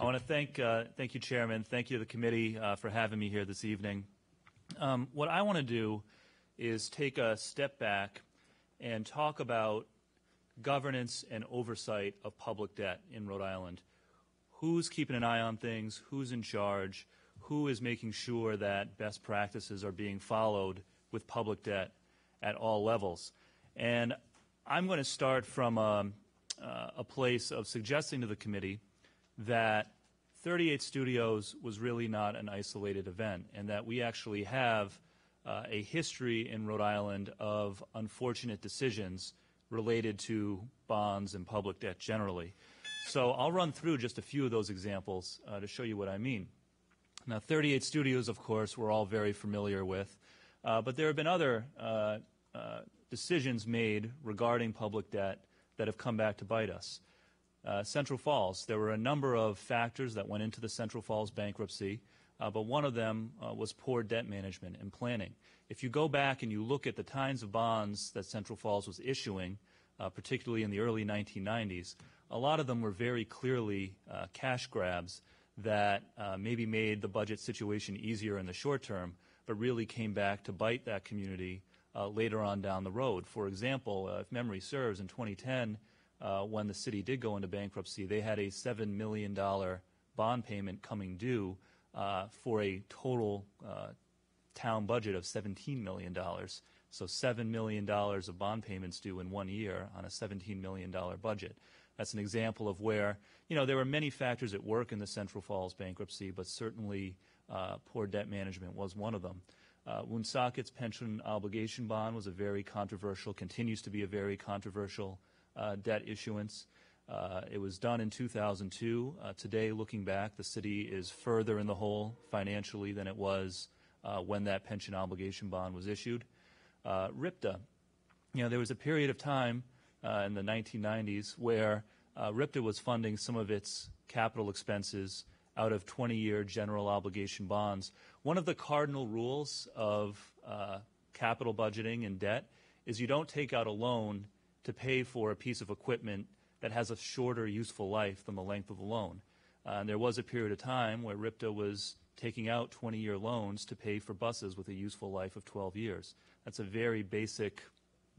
want to thank you, Chairman. Thank you to the committee for having me here this evening. What I want to do is take a step back and talk about governance and oversight of public debt in Rhode Island. Who's keeping an eye on things? Who's in charge? Who is making sure that best practices are being followed with public debt at all levels? And I'm going to start from a place of suggesting to the committee that 38 Studios was really not an isolated event, and that we actually have a history in Rhode Island of unfortunate decisions related to bonds and public debt generally. So I'll run through just a few of those examples to show you what I mean. Now, 38 Studios, of course, we're all very familiar with, but there have been other decisions made regarding public debt that have come back to bite us. Central Falls, there were a number of factors that went into the Central Falls bankruptcy, but one of them was poor debt management and planning. If you go back and you look at the kinds of bonds that Central Falls was issuing, particularly in the early 1990s, a lot of them were very clearly cash grabs that maybe made the budget situation easier in the short term, but really came back to bite that community later on down the road. For example, if memory serves, in 2010, when the city did go into bankruptcy, they had a $7 million bond payment coming due for a total town budget of $17 million. So $7 million of bond payments due in 1 year on a $17 million budget. That's an example of where, there were many factors at work in the Central Falls bankruptcy, but certainly poor debt management was one of them. Woonsocket's pension obligation bond was a very controversial, continues to be a very controversial debt issuance. It was done in 2002. Today, looking back, the city is further in the hole financially than it was when that pension obligation bond was issued. RIPTA, there was a period of time in the 1990s where RIPTA was funding some of its capital expenses out of 20-year general obligation bonds. One of the cardinal rules of capital budgeting and debt is you don't take out a loan to pay for a piece of equipment that has a shorter useful life than the length of the loan. And there was a period of time where RIPTA was taking out 20-year loans to pay for buses with a useful life of 12 years. That's a very basic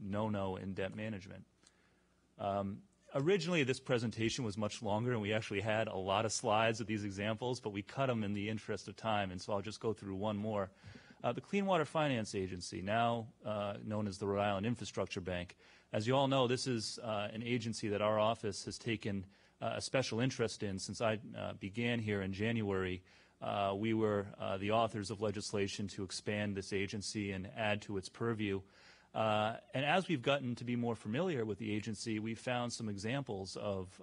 no-no in debt management. Originally, this presentation was much longer, and we actually had a lot of slides of these examples, but we cut them in the interest of time, and so I'll just go through one more. The Clean Water Finance Agency, now known as the Rhode Island Infrastructure Bank. As you all know, this is an agency that our office has taken a special interest in since I began here in January. We were the authors of legislation to expand this agency and add to its purview. And as we've gotten to be more familiar with the agency, we've found some examples of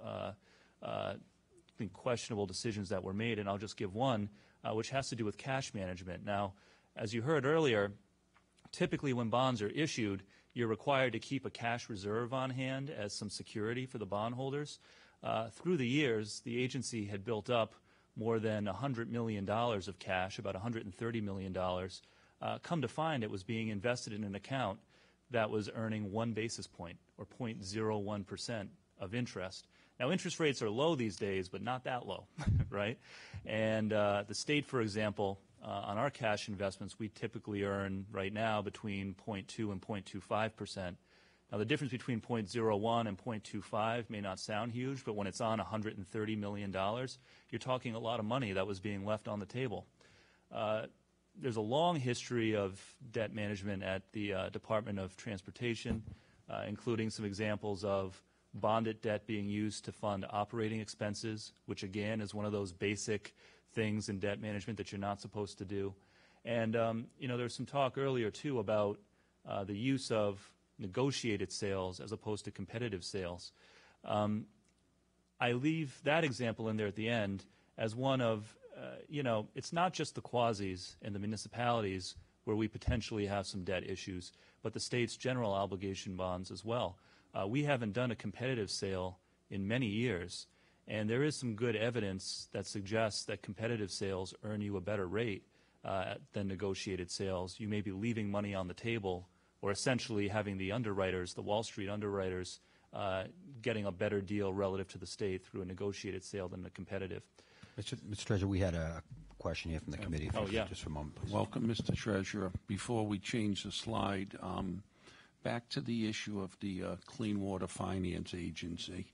questionable decisions that were made, and I'll just give one, which has to do with cash management. Now, as you heard earlier, typically when bonds are issued, you're required to keep a cash reserve on hand as some security for the bondholders. Through the years, the agency had built up more than $100 million of cash, about $130 million. Come to find, it was being invested in an account that was earning 1 basis point, or 0.01% of interest. Now, interest rates are low these days, but not that low, right? And the state, for example, on our cash investments, we typically earn right now between 0.2 and 0.25%. Now, the difference between 0.01 and 0.25 may not sound huge, but when it's on $130 million, you're talking a lot of money that was being left on the table. There's a long history of debt management at the Department of Transportation, including some examples of bonded debt being used to fund operating expenses, which again is one of those basic things in debt management that you're not supposed to do. And there's some talk earlier too about the use of negotiated sales as opposed to competitive sales. I leave that example in there at the end as one of it's not just the quasis and the municipalities where we potentially have some debt issues, but the state's general obligation bonds as well. We haven't done a competitive sale in many years, and there is some good evidence that suggests that competitive sales earn you a better rate than negotiated sales. You may be leaving money on the table or essentially having the underwriters, the Wall Street underwriters, getting a better deal relative to the state through a negotiated sale than a competitive. Mr. Treasurer, we had a question here from the committee. Oh, yeah. Just for a moment, please. Welcome, Mr. Treasurer. Before we change the slide, back to the issue of the Clean Water Finance Agency.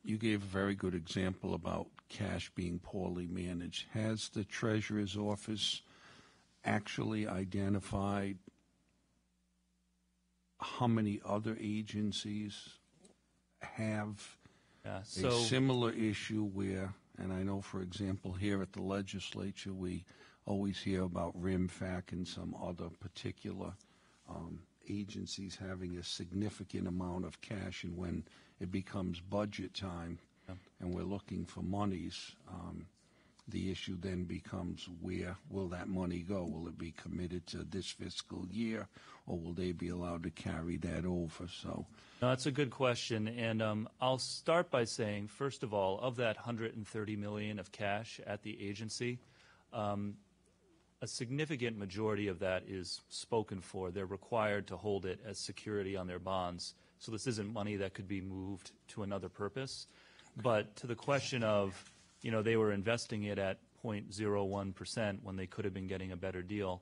You gave a very good example about cash being poorly managed. Has the Treasurer's Office actually identified how many other agencies have a similar issue where, and I know, for example, here at the legislature, we always hear about RIMFAC and some other particular agencies having a significant amount of cash, and when it becomes budget time and we're looking for monies, the issue then becomes, where will that money go? Will it be committed to this fiscal year, or will they be allowed to carry that over? So, no, that's a good question, and I'll start by saying, first of all, of that $130 million of cash at the agency, a significant majority of that is spoken for. They're required to hold it as security on their bonds. So this isn't money that could be moved to another purpose. But to the question of, they were investing it at 0.01% when they could have been getting a better deal.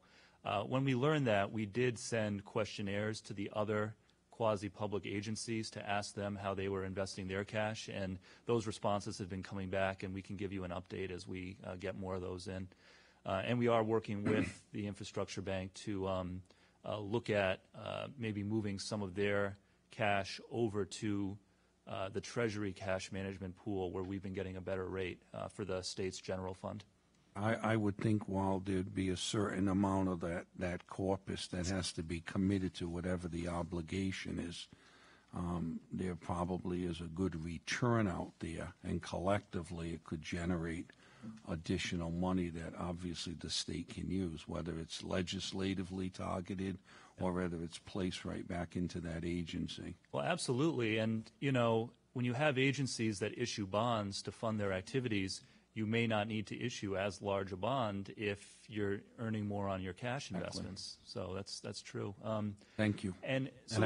When we learned that, we did send questionnaires to the other quasi-public agencies to ask them how they were investing their cash, and those responses have been coming back, and we can give you an update as we get more of those in. And we are working with the Infrastructure Bank to look at maybe moving some of their cash over to the Treasury cash management pool, where we've been getting a better rate for the state's general fund. I would think while there'd be a certain amount of that corpus that has to be committed to whatever the obligation is, there probably is a good return out there, and collectively it could generate additional money that obviously the state can use, whether it's legislatively targeted or whether it's placed right back into that agency. Well, absolutely. And, when you have agencies that issue bonds to fund their activities, you may not need to issue as large a bond if you're earning more on your cash investments. So that's true. Thank you. And so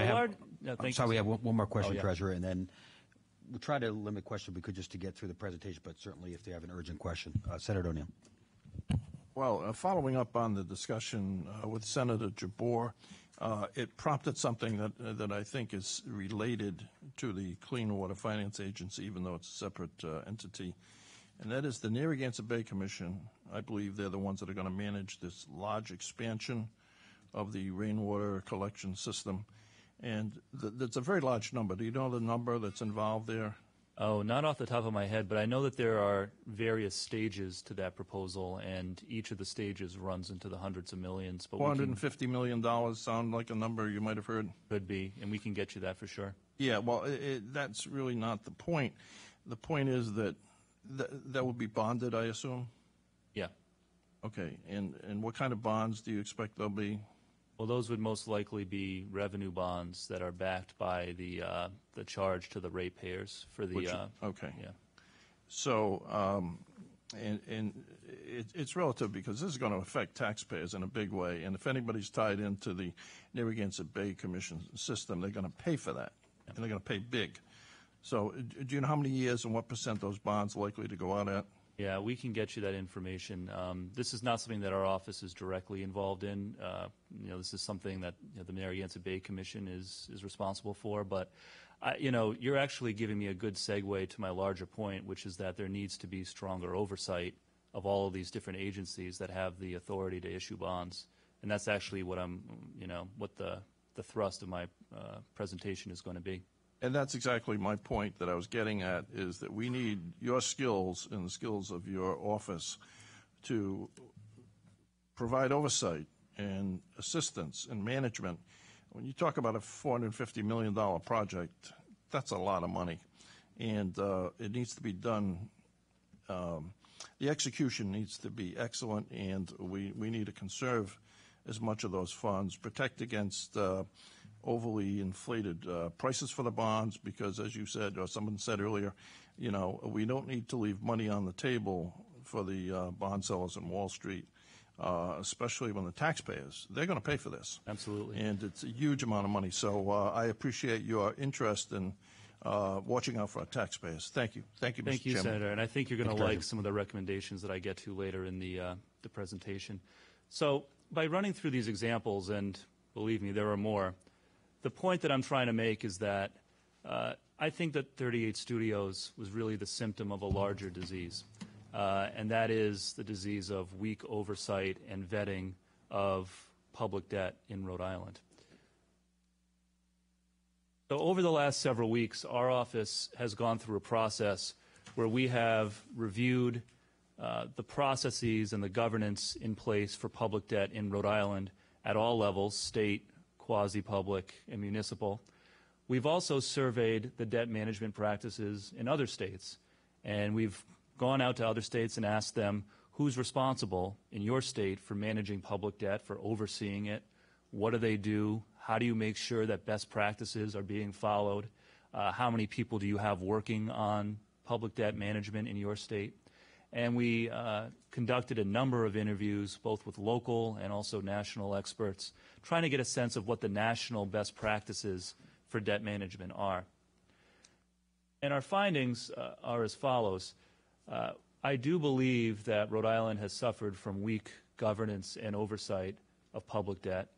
we have one more question, yeah. Treasurer, and then we'll try to limit questions we could just to get through the presentation, but certainly if they have an urgent question. Senator O'Neill. Well, following up on the discussion with Senator Jabbour, it prompted something that I think is related to the Clean Water Finance Agency, even though it's a separate entity, and that is the Narragansett Bay Commission. I believe they're the ones that are going to manage this large expansion of the rainwater collection system. And that's a very large number. Do you know the number that's involved there? Oh, not off the top of my head, but I know that there are various stages to that proposal, and each of the stages runs into the hundreds of millions. But $450 million sound like a number you might have heard? Could be, and we can get you that for sure. Yeah, well, that's really not the point. The point is that that will be bonded, I assume? Yeah. Okay, and what kind of bonds do you expect they'll be? Well, those would most likely be revenue bonds that are backed by the charge to the ratepayers for the. Okay. Yeah. So, and it's relative because this is going to affect taxpayers in a big way. And if anybody's tied into the Narragansett Bay Commission system, they're going to pay for that, and they're going to pay big. So, do you know how many years and what % those bonds are likely to go out at? Yeah, we can get you that information. This is not something that our office is directly involved in. This is something that the Narragansett Bay Commission is responsible for. But, you're actually giving me a good segue to my larger point, which is that there needs to be stronger oversight of all of these different agencies that have the authority to issue bonds. And that's actually what what the thrust of my presentation is going to be. And that's exactly my point that I was getting at, is that we need your skills and the skills of your office to provide oversight and assistance and management. When you talk about a $450 million project, that's a lot of money. And it needs to be done. The execution needs to be excellent, and we need to conserve as much of those funds, protect against overly inflated prices for the bonds, because as you said, or someone said earlier, we don't need to leave money on the table for the bond sellers in Wall Street, especially when the taxpayers, they're going to pay for this. Absolutely. And it's a huge amount of money. So I appreciate your interest in watching out for our taxpayers. Thank you. Thank you, Mr. Thank you, Chairman. Senator. And I think you're going to like some of the recommendations that I get to later in the presentation. So by running through these examples, and believe me, there are more, the point that I'm trying to make is that I think that 38 Studios was really the symptom of a larger disease, and that is the disease of weak oversight and vetting of public debt in Rhode Island. So over the last several weeks, our office has gone through a process where we have reviewed the processes and the governance in place for public debt in Rhode Island at all levels, state, quasi-public, and municipal. We've also surveyed the debt management practices in other states, and we've gone out to other states and asked them who's responsible in your state for managing public debt, for overseeing it, what do they do, how do you make sure that best practices are being followed, how many people do you have working on public debt management in your state. And we conducted a number of interviews, both with local and also national experts, trying to get a sense of what the national best practices for debt management are. And our findings are as follows. I do believe that Rhode Island has suffered from weak governance and oversight of public debt.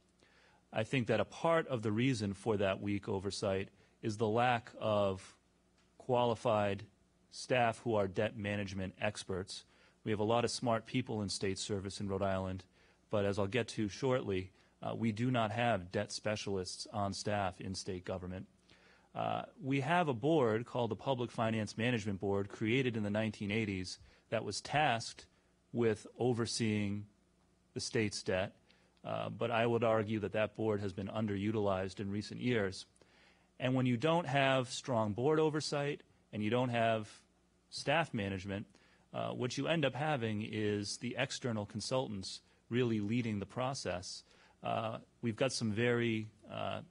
I think that a part of the reason for that weak oversight is the lack of qualified staff who are debt management experts. We have a lot of smart people in state service in Rhode Island, but as I'll get to shortly, we do not have debt specialists on staff in state government. We have a board called the Public Finance Management Board, created in the 1980s, that was tasked with overseeing the state's debt, but I would argue that that board has been underutilized in recent years. And when you don't have strong board oversight and you don't have staff management, what you end up having is the external consultants really leading the process. We've got some very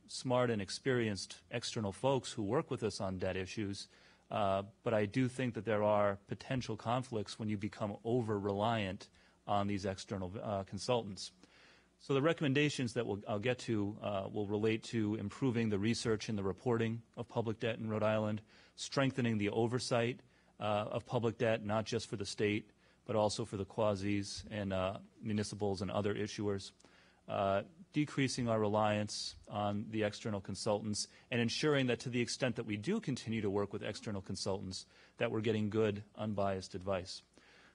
smart and experienced external folks who work with us on debt issues, but I do think that there are potential conflicts when you become over-reliant on these external consultants. So the recommendations that I'll get to will relate to improving the research and the reporting of public debt in Rhode Island, strengthening the oversight of public debt, not just for the state, but also for the quasis and municipals and other issuers, decreasing our reliance on the external consultants, and ensuring that to the extent that we do continue to work with external consultants, that we're getting good, unbiased advice.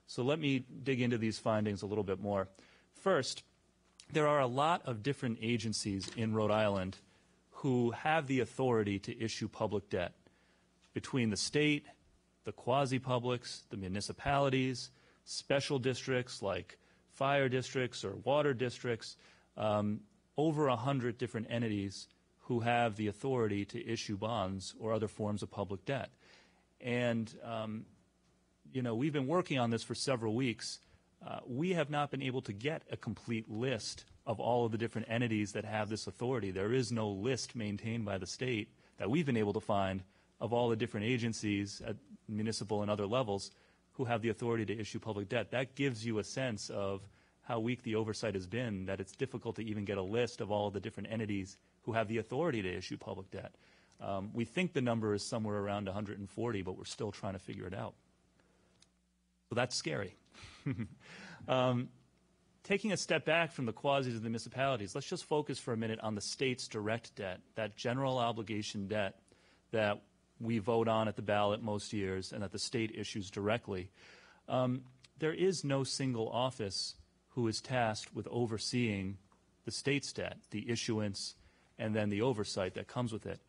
So let me dig into these findings a little bit more. First, there are a lot of different agencies in Rhode Island who have the authority to issue public debt. Between the state, the quasi-publics, the municipalities, special districts like fire districts or water districts, over 100 different entities who have the authority to issue bonds or other forms of public debt. And, we've been working on this for several weeks. We have not been able to get a complete list of all of the different entities that have this authority. There is no list maintained by the state that we've been able to find of all the different agencies at municipal and other levels who have the authority to issue public debt. That gives you a sense of how weak the oversight has been, that it's difficult to even get a list of all of the different entities who have the authority to issue public debt. We think the number is somewhere around 140, but we're still trying to figure it out. So that's scary. Taking a step back from the quasis of the municipalities, let's just focus for a minute on the state's direct debt, that general obligation debt that we vote on at the ballot most years and that the state issues directly. There is no single office who is tasked with overseeing the state's debt, the issuance, and then the oversight that comes with it.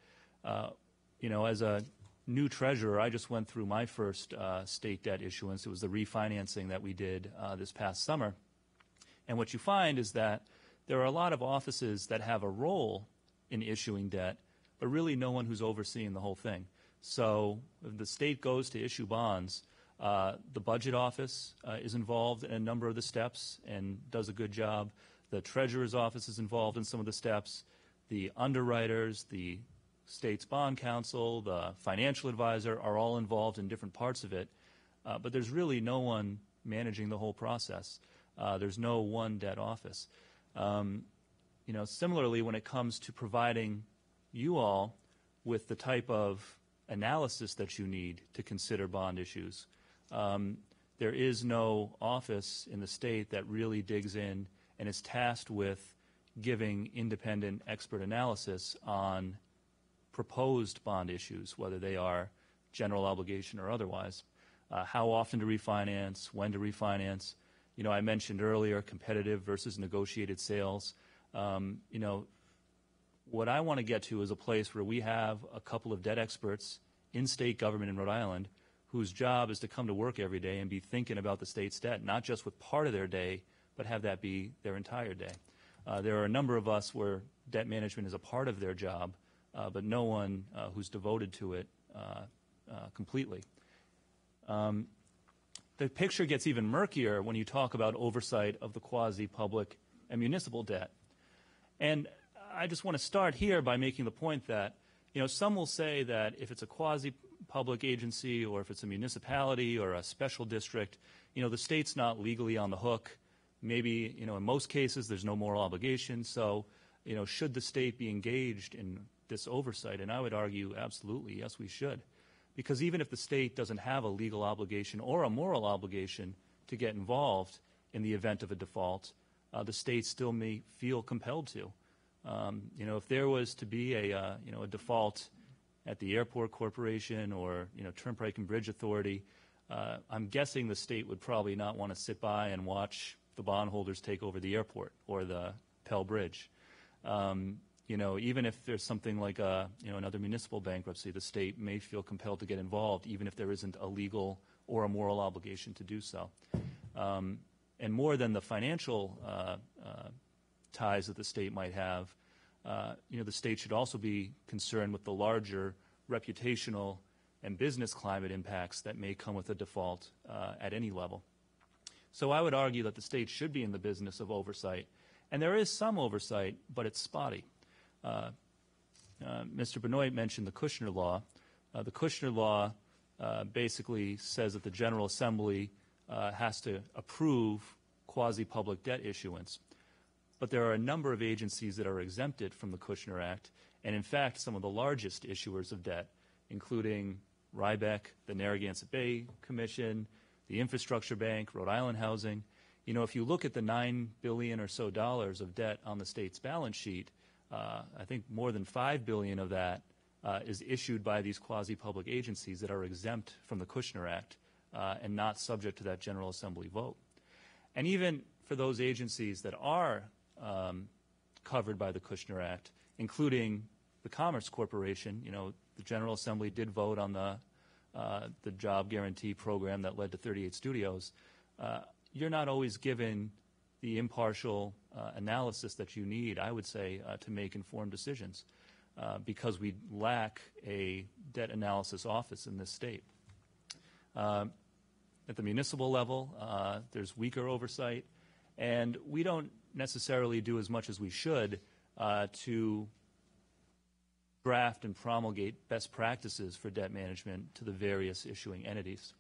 As a new treasurer, I just went through my first state debt issuance. It was the refinancing that we did this past summer. And what you find is that there are a lot of offices that have a role in issuing debt, but really no one who's overseeing the whole thing. So if the state goes to issue bonds, the budget office is involved in a number of the steps and does a good job. The treasurer's office is involved in some of the steps. The underwriters, the state's bond counsel, the financial advisor are all involved in different parts of it. But there's really no one managing the whole process. There's no one debt office. Similarly, when it comes to providing you all with the type of analysis that you need to consider bond issues. There is no office in the state that really digs in and is tasked with giving independent expert analysis on proposed bond issues, whether they are general obligation or otherwise. How often to refinance, when to refinance. You know, I mentioned earlier competitive versus negotiated sales. You know, what I want to get to is a place where we have a couple of debt experts in state government in Rhode Island whose job is to come to work every day and be thinking about the state's debt, not just with part of their day, but have that be their entire day. There are a number of us where debt management is a part of their job, but no one who's devoted to it completely. The picture gets even murkier when you talk about oversight of the quasi-public and municipal debt. And I just want to start here by making the point that, you know, some will say that if it's a quasi-public agency or if it's a municipality or a special district, you know, the state's not legally on the hook. Maybe, you know, in most cases there's no moral obligation. So, you know, should the state be engaged in this oversight? And I would argue absolutely, yes, we should. Because even if the state doesn't have a legal obligation or a moral obligation to get involved in the event of a default, the state still may feel compelled to. You know, if there was to be a default at the airport corporation or, you know, Turnpike and Bridge Authority, I'm guessing the state would probably not want to sit by and watch the bondholders take over the airport or the Pell Bridge. You know, even if there's something like another municipal bankruptcy, the state may feel compelled to get involved, even if there isn't a legal or a moral obligation to do so. And more than the financial ties that the state might have, you know, the state should also be concerned with the larger reputational and business climate impacts that may come with a default at any level. So I would argue that the state should be in the business of oversight. And there is some oversight, but it's spotty. Mr. Benoit mentioned the Kushner Law. The Kushner Law basically says that the General Assembly has to approve quasi-public debt issuance. But there are a number of agencies that are exempted from the Kushner Act, and in fact some of the largest issuers of debt, including Rybeck, the Narragansett Bay Commission, the Infrastructure Bank, Rhode Island Housing. You know, if you look at the $9 billion or so of debt on the state's balance sheet, I think more than $5 billion of that is issued by these quasi-public agencies that are exempt from the Kushner Act and not subject to that General Assembly vote. And even for those agencies that are covered by the Kushner Act, including the Commerce Corporation, you know, the General Assembly did vote on the job guarantee program that led to 38 studios. You're not always given the impartial analysis that you need, I would say, to make informed decisions because we lack a debt analysis office in this state. At the municipal level, there's weaker oversight, and we don't necessarily do as much as we should to draft and promulgate best practices for debt management to the various issuing entities.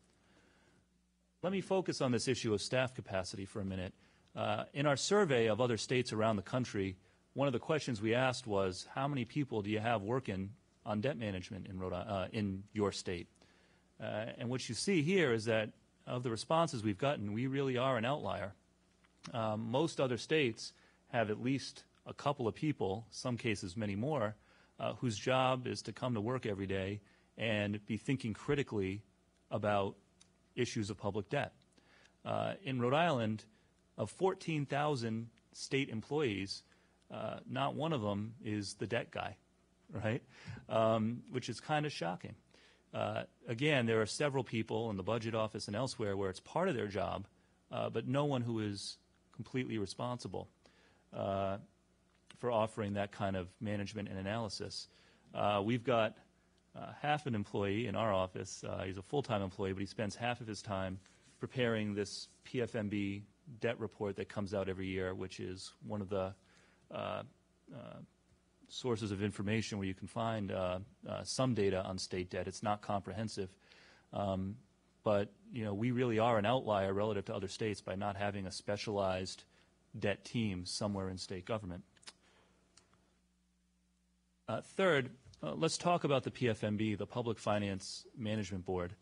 Let me focus on this issue of staff capacity for a minute. In our survey of other states around the country, one of the questions we asked was, how many people do you have working on debt management in your state? And what you see here is that of the responses we've gotten, we really are an outlier. Most other states have at least a couple of people, some cases many more, whose job is to come to work every day and be thinking critically about issues of public debt. In Rhode Island, of 14,000 state employees, not one of them is the debt guy, right? Which is kind of shocking. Again, there are several people in the budget office and elsewhere where it's part of their job, but no one who is completely responsible for offering that kind of management and analysis. We've got half an employee in our office. He's a full-time employee, but he spends half of his time preparing this PFMB debt report that comes out every year, which is one of the sources of information where you can find some data on state debt. It's not comprehensive, but you know, we really are an outlier relative to other states by not having a specialized debt team somewhere in state government. Third, let's talk about the PFMB, the Public Finance Management Board.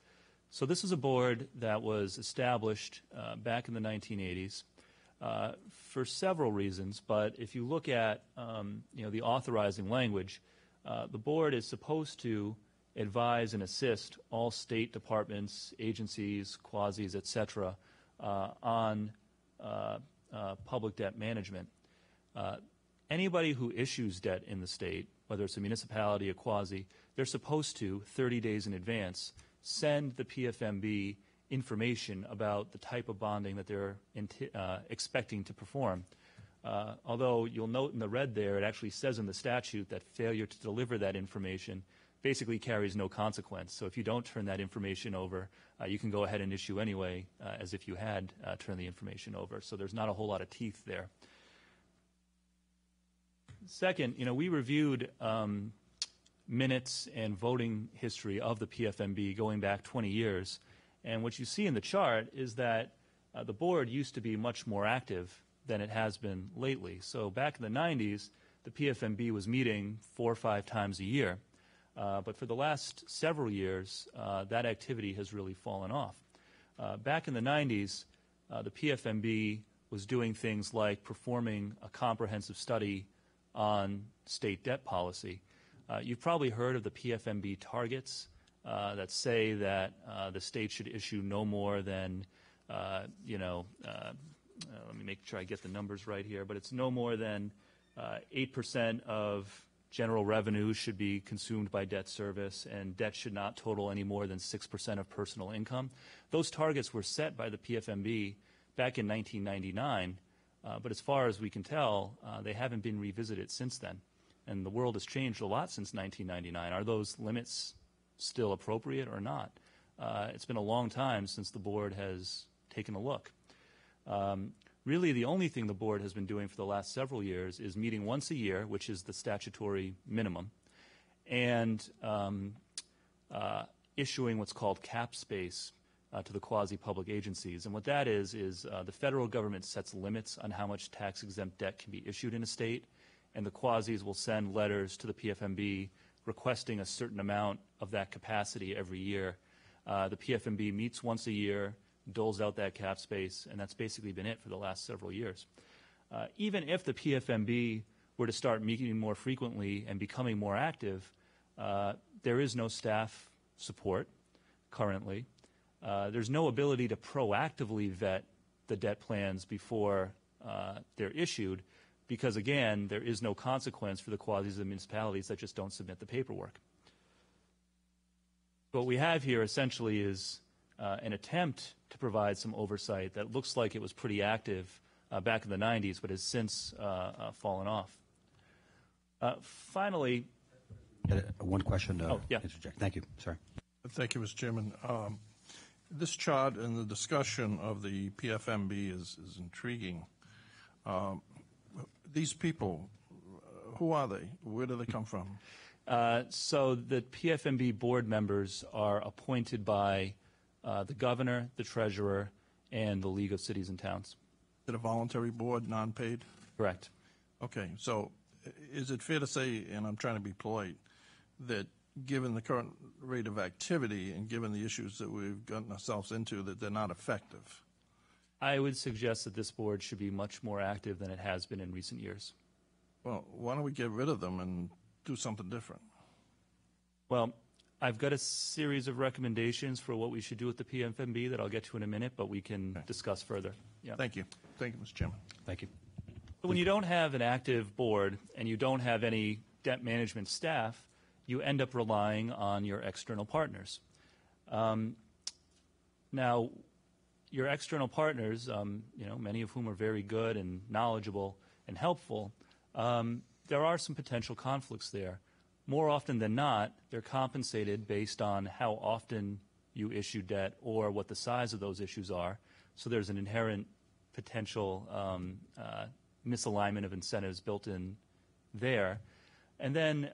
So this is a board that was established back in the 1980s for several reasons. But if you look at the authorizing language, the board is supposed to advise and assist all state departments, agencies, quasis, et cetera, on public debt management. Anybody who issues debt in the state, whether it's a municipality or quasi, they're supposed to, 30 days in advance, send the PFMB information about the type of bonding that they're expecting to perform. Although you'll note in the red there, it actually says in the statute that failure to deliver that information basically carries no consequence. So if you don't turn that information over, you can go ahead and issue anyway as if you had turned the information over. So there's not a whole lot of teeth there. Second, we reviewed minutes and voting history of the PFMB going back 20 years. And what you see in the chart is that the board used to be much more active than it has been lately. So back in the 90s, the PFMB was meeting 4 or 5 times a year. But for the last several years, that activity has really fallen off. Back in the 90s, the PFMB was doing things like performing a comprehensive study on state debt policy. You've probably heard of the PFMB targets that say that the state should issue no more than, let me make sure I get the numbers right here, but it's no more than 8% of general revenue should be consumed by debt service, and debt should not total any more than 6% of personal income. Those targets were set by the PFMB back in 1999, but as far as we can tell, they haven't been revisited since then. And the world has changed a lot since 1999. Are those limits still appropriate or not? It's been a long time since the board has taken a look. Really, the only thing the board has been doing for the last several years is meeting once a year, which is the statutory minimum, and issuing what's called cap space to the quasi-public agencies. And what that is the federal government sets limits on how much tax-exempt debt can be issued in a state, and the quasis will send letters to the PFMB requesting a certain amount of that capacity every year. The PFMB meets once a year, doles out that cap space, and that's basically been it for the last several years. Even if the PFMB were to start meeting more frequently and becoming more active, there is no staff support currently. There's no ability to proactively vet the debt plans before they're issued because, again, there is no consequence for the quasis and municipalities that just don't submit the paperwork. What we have here essentially is an attempt to provide some oversight that looks like it was pretty active back in the 90s, but has since fallen off. Finally, one question to yeah. interject. Thank you. Sorry. Thank you, Mr. Chairman. This chart and the discussion of the PFMB is intriguing. These people, who are they? Where do they come from? So the PFMB board members are appointed by the governor, the treasurer, and the League of Cities and Towns. Is it a voluntary board, non-paid? Correct. Okay, so is it fair to say, and I'm trying to be polite, that given the current rate of activity and given the issues that we've gotten ourselves into, that they're not effective? I would suggest that this board should be much more active than it has been in recent years. Well, why don't we get rid of them and do something different? Well, I've got a series of recommendations for what we should do with the PFMB that I'll get to in a minute, but we can discuss further. Yeah. Thank you. Thank you, Mr. Chairman. Thank you. But when you don't have an active board and you don't have any debt management staff, you end up relying on your external partners. Now, your external partners, many of whom are very good and knowledgeable and helpful, there are some potential conflicts there. More often than not, they're compensated based on how often you issue debt or what the size of those issues are. So there's an inherent potential misalignment of incentives built in there. And then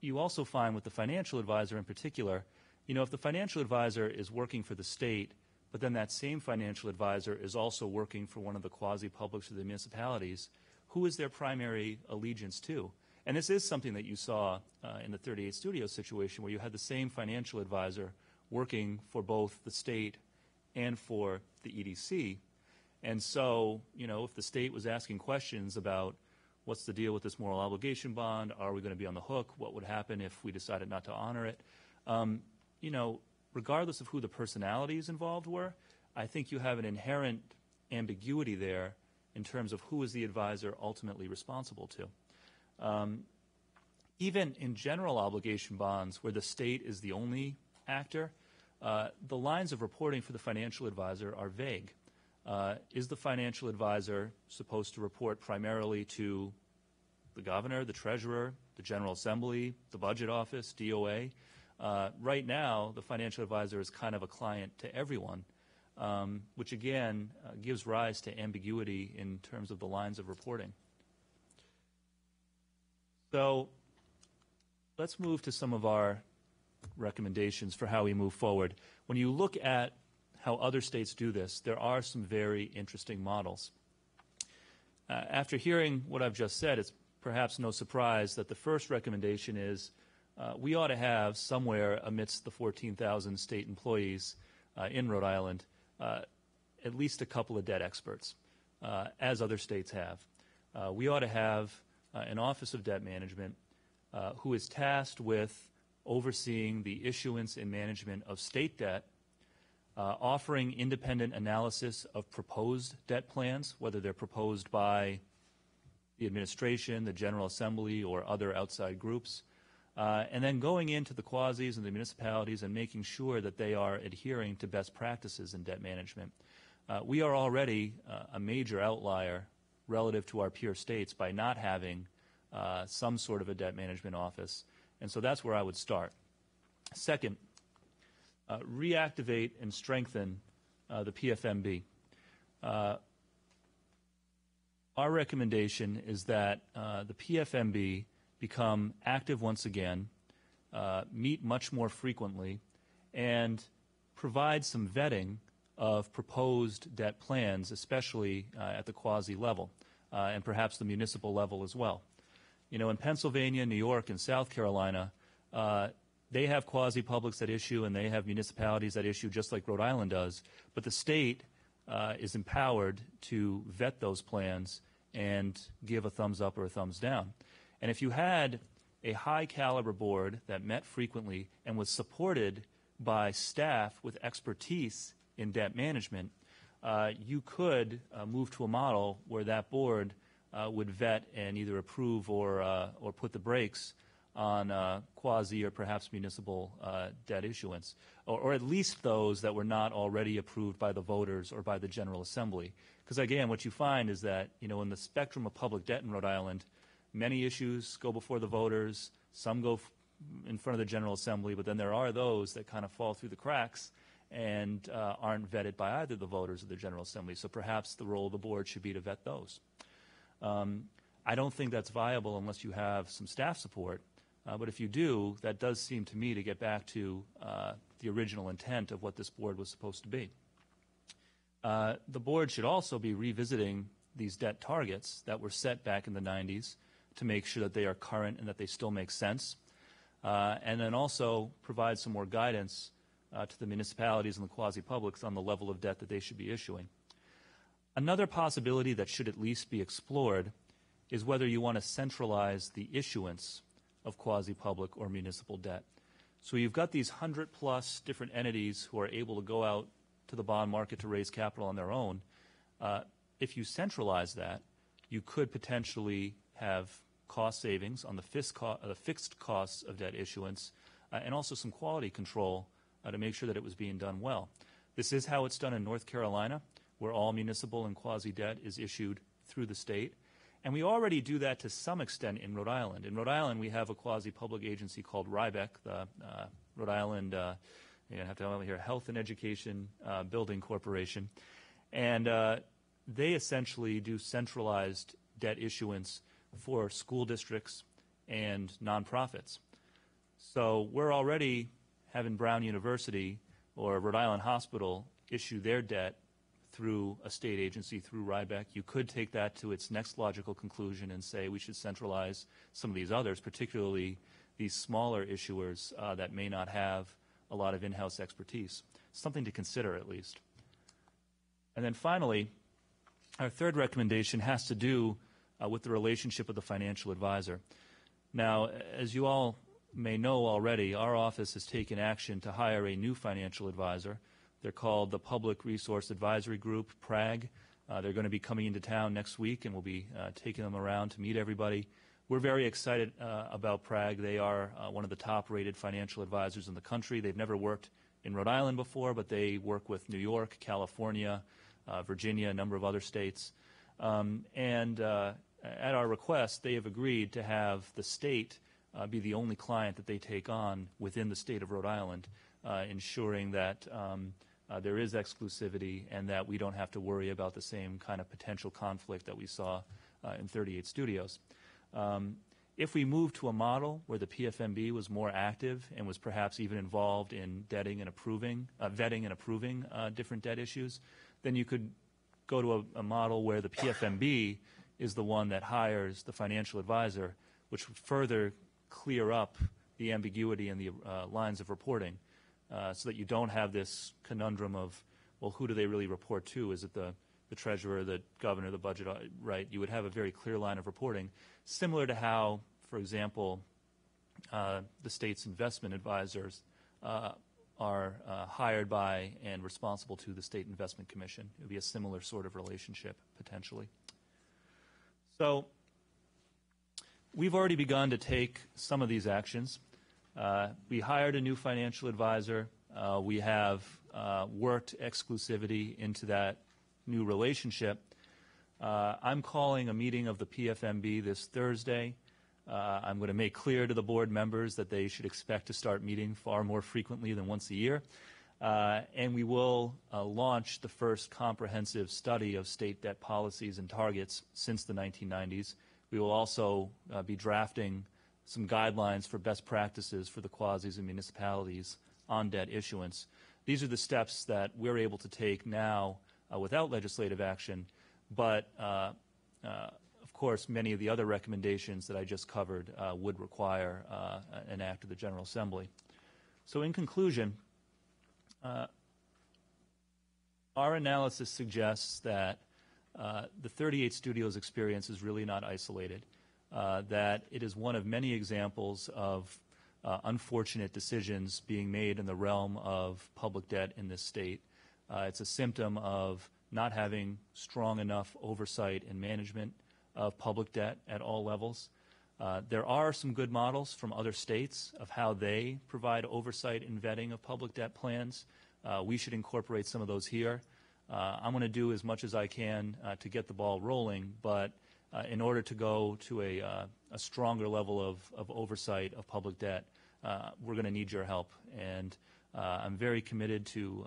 you also find with the financial advisor in particular, if the financial advisor is working for the state, but then that same financial advisor is also working for one of the quasi-publics or the municipalities, who is their primary allegiance to? And this is something that you saw in the 38 Studios situation, where you had the same financial advisor working for both the state and for the EDC. And so, if the state was asking questions about what's the deal with this moral obligation bond, are we going to be on the hook, what would happen if we decided not to honor it, regardless of who the personalities involved were, I think you have an inherent ambiguity there in terms of who is the advisor ultimately responsible to. Even in general obligation bonds where the state is the only actor, the lines of reporting for the financial advisor are vague. Is the financial advisor supposed to report primarily to the governor, the treasurer, the General Assembly, the budget office, DOA? Right now, the financial advisor is kind of a client to everyone, which again gives rise to ambiguity in terms of the lines of reporting. So let's move to some of our recommendations for how we move forward. When you look at how other states do this, there are some very interesting models. After hearing what I've just said, it's perhaps no surprise that the first recommendation is we ought to have somewhere amidst the 14,000 state employees in Rhode Island at least a couple of debt experts, as other states have. We ought to have an Office of Debt Management who is tasked with overseeing the issuance and management of state debt, offering independent analysis of proposed debt plans, whether they're proposed by the administration, the General Assembly, or other outside groups, and then going into the quasis and the municipalities and making sure that they are adhering to best practices in debt management. We are already a major outlier relative to our peer states by not having some sort of a debt management office, and so that's where I would start. Second, reactivate and strengthen the PFMB. Our recommendation is that the PFMB become active once again, meet much more frequently, and provide some vetting of proposed debt plans, especially at the quasi level, and perhaps the municipal level as well. In Pennsylvania, New York, and South Carolina, they have quasi-publics that issue, and they have municipalities that issue just like Rhode Island does, but the state is empowered to vet those plans and give a thumbs up or a thumbs down. And if you had a high-caliber board that met frequently and was supported by staff with expertise in debt management, you could move to a model where that board would vet and either approve or put the brakes on quasi or perhaps municipal debt issuance, or at least those that were not already approved by the voters or by the General Assembly. Because again, what you find is that in the spectrum of public debt in Rhode Island, many issues go before the voters, some go in front of the General Assembly, but then there are those that kind of fall through the cracks and aren't vetted by either the voters or the General Assembly. So perhaps the role of the board should be to vet those. I don't think that's viable unless you have some staff support, but if you do, that does seem to me to get back to the original intent of what this board was supposed to be. The board should also be revisiting these debt targets that were set back in the 90s to make sure that they are current and that they still make sense, and then also provide some more guidance to the municipalities and the quasi-publics on the level of debt that they should be issuing. Another possibility that should at least be explored is whether you want to centralize the issuance of quasi-public or municipal debt. So you've got these 100-plus different entities who are able to go out to the bond market to raise capital on their own. If you centralize that, you could potentially have cost savings on the fixed costs of debt issuance and also some quality control to make sure that it was being done well. This is how it's done in North Carolina, where all municipal and quasi-debt is issued through the state. And we already do that to some extent in Rhode Island. In Rhode Island, we have a quasi-public agency called RIBEC, the Rhode Island I have to help me here, Health and Education Building Corporation. And they essentially do centralized debt issuance for school districts and nonprofits. So we're already having Brown University or Rhode Island Hospital issue their debt through a state agency, through Ryback. You could take that to its next logical conclusion and say we should centralize some of these others, particularly these smaller issuers that may not have a lot of in-house expertise. Something to consider, at least. And then finally, our third recommendation has to do with the relationship with the financial advisor. Now, as you all may know already, our office has taken action to hire a new financial advisor. They're called the Public Resource Advisory Group, PRAG. They're going to be coming into town next week, and we'll be taking them around to meet everybody. We're very excited about PRAG. They are one of the top-rated financial advisors in the country. They've never worked in Rhode Island before, but they work with New York, California, Virginia, a number of other states. At our request, they have agreed to have the state be the only client that they take on within the state of Rhode Island, ensuring that there is exclusivity and that we don't have to worry about the same kind of potential conflict that we saw in 38 Studios. If we move to a model where the PFMB was more active and was perhaps even involved in vetting and approving different debt issues, then you could go to a model where the PFMB is the one that hires the financial advisor, which would further clear up the ambiguity in the lines of reporting so that you don't have this conundrum of, well, who do they really report to? Is it the treasurer, the governor, the budget, right? You would have a very clear line of reporting, similar to how, for example, the state's investment advisors are hired by and responsible to the State Investment Commission. It would be a similar sort of relationship, potentially. So we've already begun to take some of these actions. We hired a new financial advisor. We have worked exclusivity into that new relationship. I'm calling a meeting of the PFMB this Thursday. I'm going to make clear to the board members that they should expect to start meeting far more frequently than once a year. And we will launch the first comprehensive study of state debt policies and targets since the 1990s. We will also be drafting some guidelines for best practices for the quasis and municipalities on debt issuance. These are the steps that we're able to take now without legislative action, but of course many of the other recommendations that I just covered would require an act of the General Assembly. So in conclusion, our analysis suggests that the 38 Studios experience is really not isolated, that it is one of many examples of unfortunate decisions being made in the realm of public debt in this state. It's a symptom of not having strong enough oversight and management of public debt at all levels. There are some good models from other states of how they provide oversight and vetting of public debt plans. We should incorporate some of those here. I'm going to do as much as I can to get the ball rolling, but in order to go to a stronger level of oversight of public debt, we're going to need your help. And I'm very committed to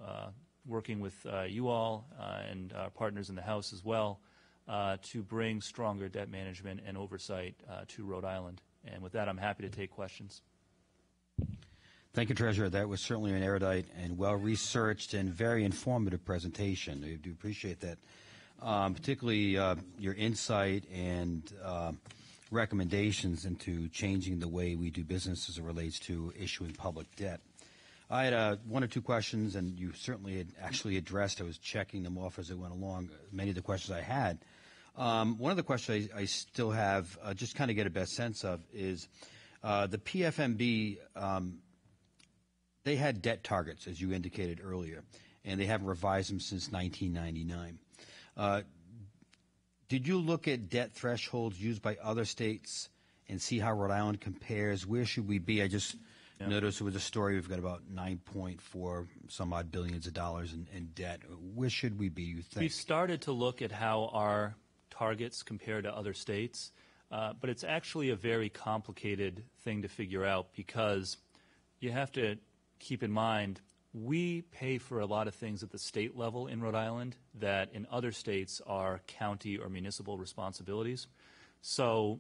working with you all and our partners in the House as well to bring stronger debt management and oversight to Rhode Island. And with that, I'm happy to take questions. Thank you, Treasurer. That was certainly an erudite and well-researched and very informative presentation. I do appreciate that, particularly your insight and recommendations into changing the way we do business as it relates to issuing public debt. I had one or two questions, and you certainly had actually addressed. I was checking them off as I went along, many of the questions I had. One of the questions I still have, just kind of get a best sense of, is the PFMB, they had debt targets, as you indicated earlier, and they haven't revised them since 1999. Did you look at debt thresholds used by other states and see how Rhode Island compares? Where should we be? I just noticed it was a story. We've got about 9.4 some odd billions of dollars in debt. Where should we be, you think? We've started to look at how our targets compare to other states, but it's actually a very complicated thing to figure out because you have to keep in mind we pay for a lot of things at the state level in Rhode Island that in other states are county or municipal responsibilities. So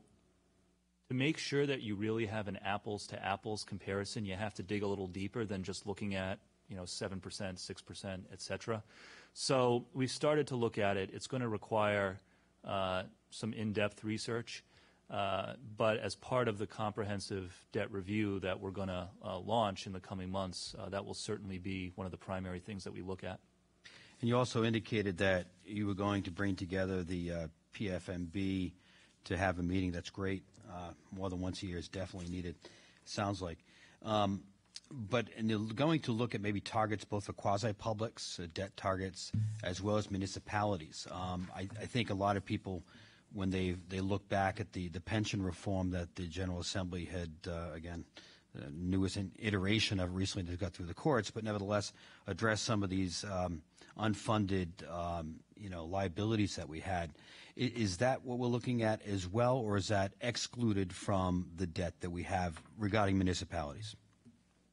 to make sure that you really have an apples-to-apples comparison, you have to dig a little deeper than just looking at 7%, 6%, et cetera. So we started to look at it. It's going to require some in-depth research, but as part of the comprehensive debt review that we're going to launch in the coming months, that will certainly be one of the primary things that we look at. And you also indicated that you were going to bring together the PFMB to have a meeting. That's great. More than once a year is definitely needed, sounds like. But and you're going to look at maybe targets both for quasi-publics, debt targets, as well as municipalities. I think a lot of people, when they look back at the pension reform that the General Assembly had, again, the newest iteration of recently that got through the courts, but nevertheless addressed some of these unfunded liabilities that we had. Is that what we're looking at as well, or is that excluded from the debt that we have regarding municipalities?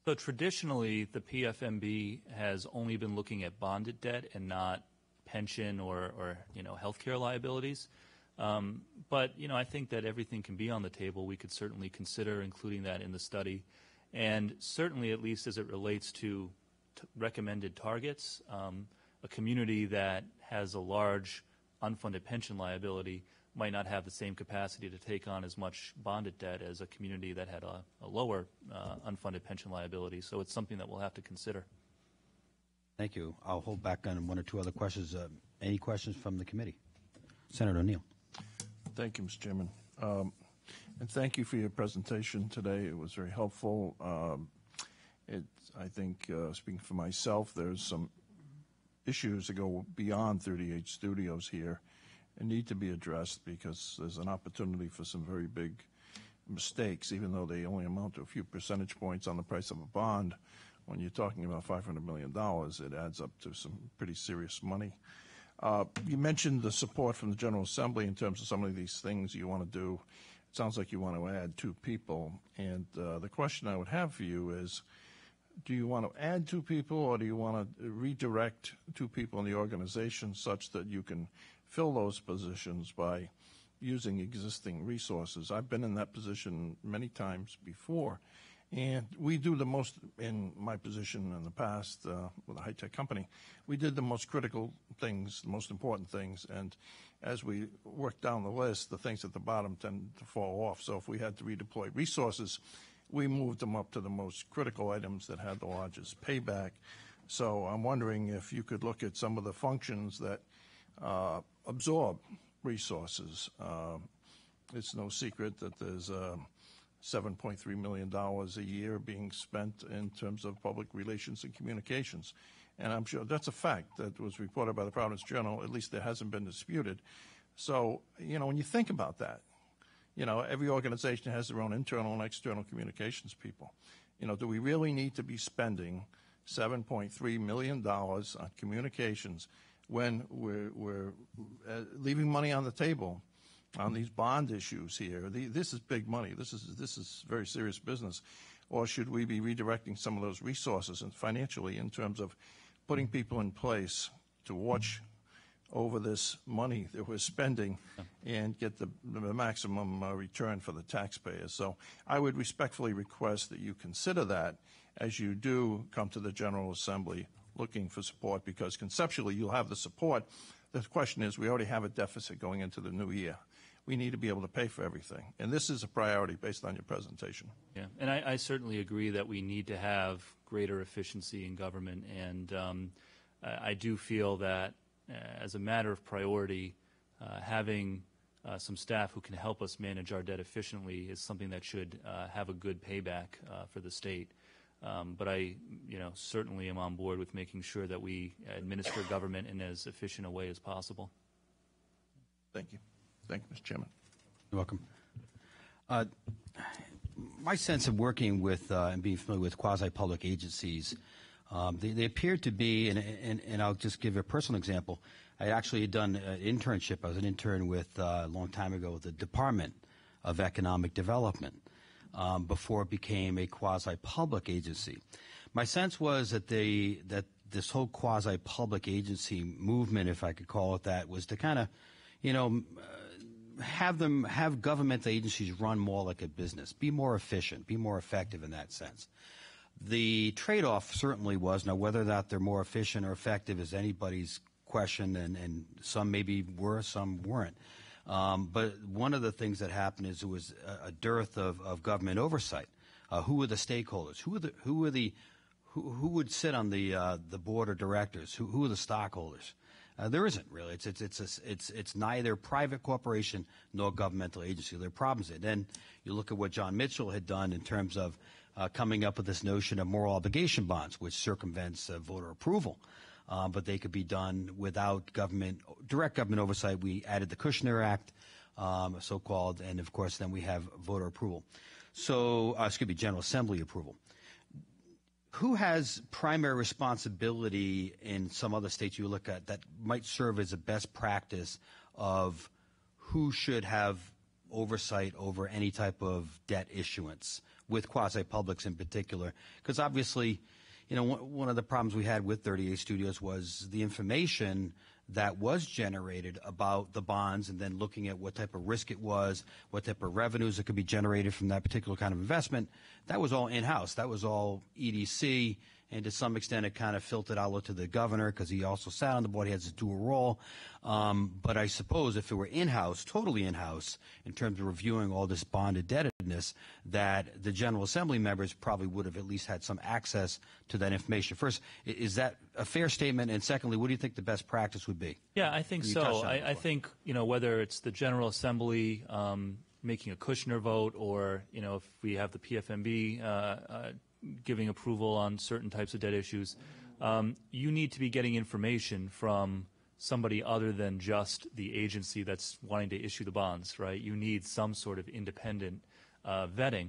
So traditionally, the PFMB has only been looking at bonded debt and not pension or healthcare liabilities. But I think that everything can be on the table. We could certainly consider including that in the study, and certainly, at least as it relates to recommended targets, a community that has a large unfunded pension liability might not have the same capacity to take on as much bonded debt as a community that had a lower unfunded pension liability. So it's something that we'll have to consider. Thank you. I'll hold back on one or two other questions. Any questions from the committee? Senator O'Neill. Thank you, Mr. Chairman. And thank you for your presentation today. It was very helpful. I think, speaking for myself, there's some issues that go beyond 38 studios here and need to be addressed, because there's an opportunity for some very big mistakes, even though they only amount to a few percentage points on the price of a bond. When you're talking about $500 million, it adds up to some pretty serious money. You mentioned the support from the General Assembly in terms of some of these things you want to do. It sounds like you want to add 2 people. And the question I would have for you is, do you want to add 2 people, or do you want to redirect 2 people in the organization such that you can fill those positions by using existing resources? I've been in that position many times before. And we do the most, in my position in the past with a high-tech company, we did the most critical things, the most important things. And as we work down the list, the things at the bottom tend to fall off. So if we had to redeploy resources, we moved them up to the most critical items that had the largest payback. So I'm wondering if you could look at some of the functions that absorb resources. It's no secret that there's $7.3 million a year being spent in terms of public relations and communications. And I'm sure that's a fact that was reported by the Providence Journal. At least it hasn't been disputed. So, when you think about that, every organization has their own internal and external communications people. Do we really need to be spending $7.3 million on communications when we're leaving money on the table on these bond issues here? This is big money. This is very serious business. Or should we be redirecting some of those resources and financially in terms of putting people in place to watch over this money that we're spending and get the maximum return for the taxpayers? So I would respectfully request that you consider that as you do come to the General Assembly looking for support, because conceptually you'll have the support. The question is, we already have a deficit going into the new year. We need to be able to pay for everything. And this is a priority based on your presentation. Yeah, and I certainly agree that we need to have greater efficiency in government. And I do feel that as a matter of priority, having some staff who can help us manage our debt efficiently is something that should have a good payback for the state. But I, certainly am on board with making sure that we administer government in as efficient a way as possible. Thank you. Thank you, Mr. Chairman. You're welcome. My sense of working with and being familiar with quasi-public agencies, they appear to be, and I'll just give you a personal example. I actually had done an internship. I was an intern with, a long time ago, with the Department of Economic Development before it became a quasi-public agency. My sense was that this whole quasi-public agency movement, if I could call it that, was to kind of, have government agencies run more like a business, be more efficient, be more effective in that sense. The trade-off certainly was, now whether or not they're more efficient or effective is anybody's question, and some maybe were, some weren't. But one of the things that happened is there was a dearth of government oversight. Who were the stakeholders? Who would sit on the board of directors? Who are the stockholders? There isn't really. It's neither private corporation nor governmental agency. There are problems there. Then you look at what John Mitchell had done in terms of coming up with this notion of moral obligation bonds, which circumvents voter approval. But they could be done without direct government oversight. We added the Kushner Act, so-called, and of course then we have voter approval. So, General Assembly approval. Who has primary responsibility in some other states you look at that might serve as a best practice of who should have oversight over any type of debt issuance, with quasi-publics in particular? Because obviously, one of the problems we had with 38 Studios was the information that was generated about the bonds, and then looking at what type of risk it was, what type of revenues that could be generated from that particular kind of investment. That was all in-house. That was all EDC, and to some extent it kind of filtered out to the governor because he also sat on the board. He has a dual role. But I suppose if it were in-house, totally in-house, in terms of reviewing all this bond indebtedness, that the General Assembly members probably would have at least had some access to that information. First, is that a fair statement? And secondly, what do you think the best practice would be? Yeah, I think so. I think, whether it's the General Assembly making a Kushner vote, or, if we have the PFMB giving approval on certain types of debt issues, you need to be getting information from somebody other than just the agency that's wanting to issue the bonds, right? You need some sort of independent vetting.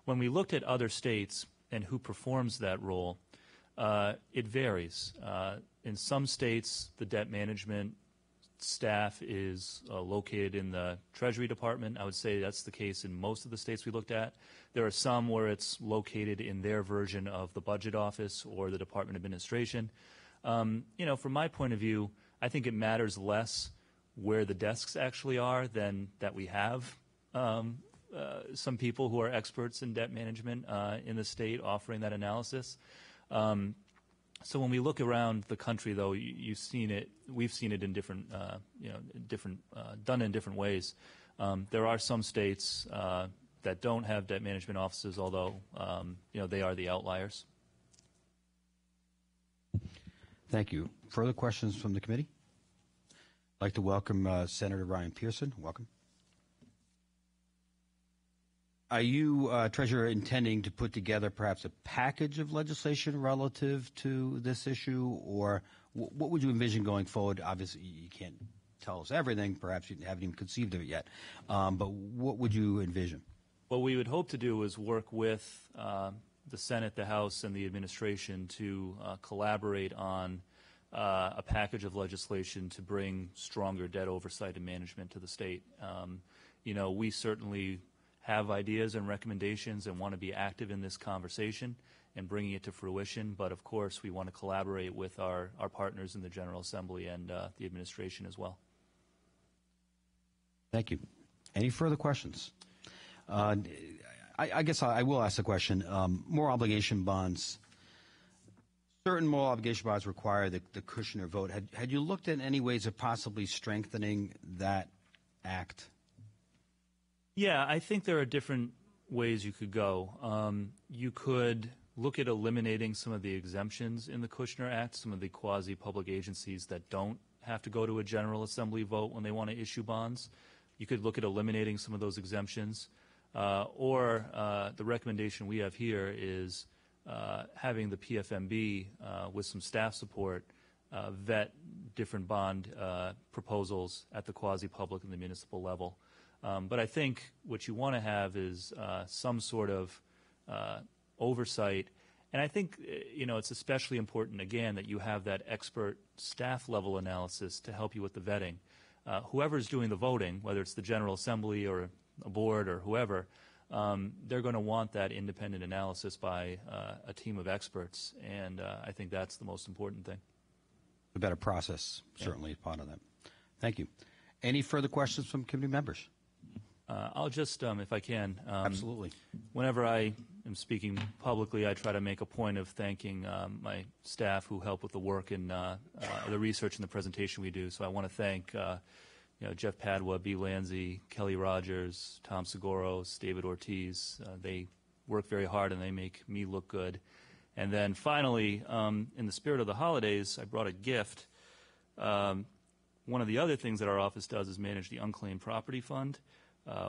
When we looked at other states and who performs that role, it varies. In some states, the debt management staff is located in the Treasury Department. I would say that's the case in most of the states we looked at. There are some where it's located in their version of the Budget Office or the Department of Administration. From my point of view, I think it matters less where the desks actually are than that we have some people who are experts in debt management in the state offering that analysis. So when we look around the country, though, you've seen it. We've seen it in different, done in different ways. There are some states that don't have debt management offices, although they are the outliers. Thank you. Further questions from the committee? I'd like to welcome Senator Ryan Pearson. Welcome. Are you, Treasurer, intending to put together perhaps a package of legislation relative to this issue, or what would you envision going forward? Obviously, you can't tell us everything. Perhaps you haven't even conceived of it yet. But what would you envision? What we would hope to do is work with the Senate, the House, and the administration to collaborate on a package of legislation to bring stronger debt oversight and management to the state. We certainly have ideas and recommendations and want to be active in this conversation and bringing it to fruition. But, of course, we want to collaborate with our partners in the General Assembly and the administration as well. Thank you. Any further questions? I guess I will ask the question. Moral obligation bonds. Certain moral obligation bonds require the Kushner vote. Had you looked at any ways of possibly strengthening that act? Yeah, I think there are different ways you could go. You could look at eliminating some of the exemptions in the Kushner Act, some of the quasi-public agencies that don't have to go to a General Assembly vote when they want to issue bonds. You could look at eliminating some of those exemptions. Or the recommendation we have here is having the PFMB, with some staff support, vet different bond proposals at the quasi-public and the municipal level. But I think what you want to have is some sort of oversight. And I think, it's especially important, again, that you have that expert staff level analysis to help you with the vetting. Whoever's doing the voting, whether it's the General Assembly or a board or whoever, they're going to want that independent analysis by a team of experts. And I think that's the most important thing. A better process certainly is part of that. Thank you. Any further questions from committee members? I'll just, if I can. Absolutely. Whenever I am speaking publicly, I try to make a point of thanking my staff who help with the work and the research and the presentation we do. So I want to thank Jeff Padua, B. Lanzi, Kelly Rogers, Tom Seguros, David Ortiz. They work very hard and they make me look good. And then finally, in the spirit of the holidays, I brought a gift. One of the other things that our office does is manage the unclaimed property fund,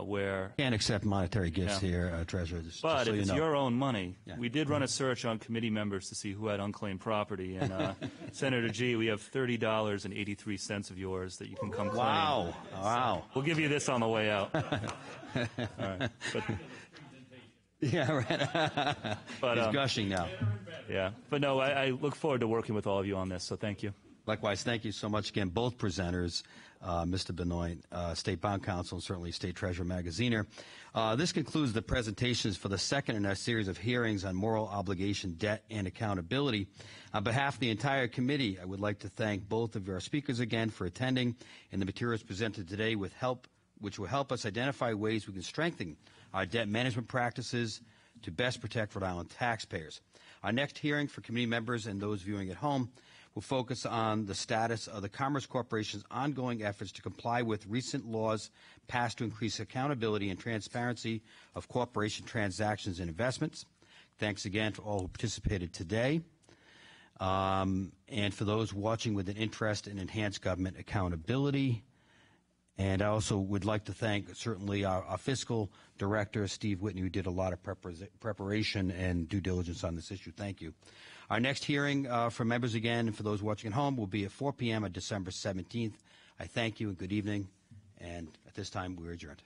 where Can't accept monetary gifts here, Treasurer. But so if it's your own money, Yeah. we did run a search on committee members to see who had unclaimed property. And Senator G, we have $30.83 of yours that you can come claim. Wow. Wow. We'll give you this on the way out. All right. Yeah, right. But, He's gushing now. Yeah. But no, I look forward to working with all of you on this, so thank you. Likewise, thank you so much again, both presenters, Mr. Benoit, State Bond Counsel, and certainly State Treasurer Magaziner. This concludes the presentations for the second in our series of hearings on moral obligation, debt, and accountability. On behalf of the entire committee, I would like to thank both of our speakers again for attending, and the materials presented today which will help us identify ways we can strengthen our debt management practices to best protect Rhode Island taxpayers. Our next hearing for committee members and those viewing at home will focus on the status of the Commerce Corporation's ongoing efforts to comply with recent laws passed to increase accountability and transparency of corporation transactions and investments. Thanks again to all who participated today. And for those watching with an interest in enhanced government accountability. And I also would like to thank certainly our fiscal director, Steve Whitney, who did a lot of preparation and due diligence on this issue. Thank you. Our next hearing for members again and for those watching at home will be at 4 p.m. on December 17th. I thank you and good evening. And at this time, we're adjourned.